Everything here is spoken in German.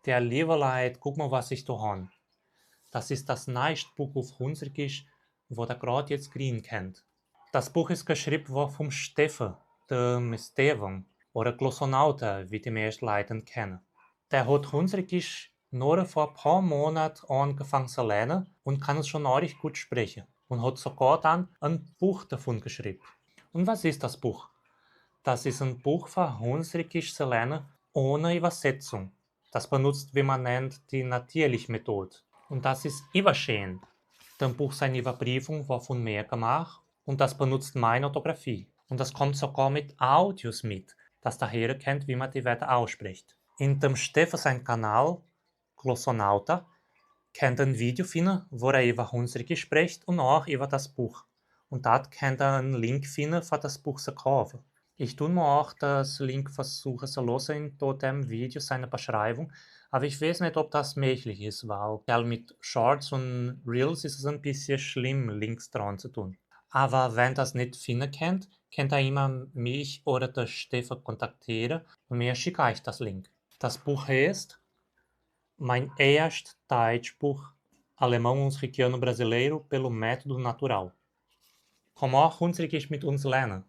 Der lieve Leid, guck mal, was ich da han. Das ist das neueste Buch auf Hunsrückisch, wo der gerade jetzt kriegen kennt. Das Buch ist geschrieben worden vom Steffen, dem Steven, oder Glossonauta, wie die meisten Leute ihn kennen. Der hat Hunsrückisch nur vor ein paar Monaten angefangen zu lernen und kann es schon richtig gut sprechen und hat sogar dann ein Buch davon geschrieben. Und was ist das Buch? Das ist ein Buch für Hunsrückisch zu lernen ohne Übersetzung. Das benutzt, wie man nennt, die natürliche Methode. Und das ist überschön. Das Buch seine Überprüfung war von mir gemacht und das benutzt meine Orthographie. Und das kommt sogar mit Audios mit, dass der Herr kennt, wie man die Wörter ausspricht. In dem Steffen sein Kanal, Glossonauta, könnt ihr ein Video finden, wo er über Hunsrückisch spricht und auch über das Buch. Und dort könnt ihr einen Link finden, für das Buch zu kaufen. Ich tue mir auch das Link versuchen zu lösen in dem Video, seine Beschreibung, aber ich weiß nicht, ob das möglich ist, weil mit Shorts und Reels ist es ein bisschen schlimm, Links dran zu tun. Aber wenn das nicht finden könnt ihr immer mich oder den Stefan kontaktieren und mir schicke euch das Link. Das Buch heißt Mein erstes Deutschbuch Alemão Hunzikiano Brasileiro pelo Método Natural. Komm auch Hunzikisch mit uns lernen.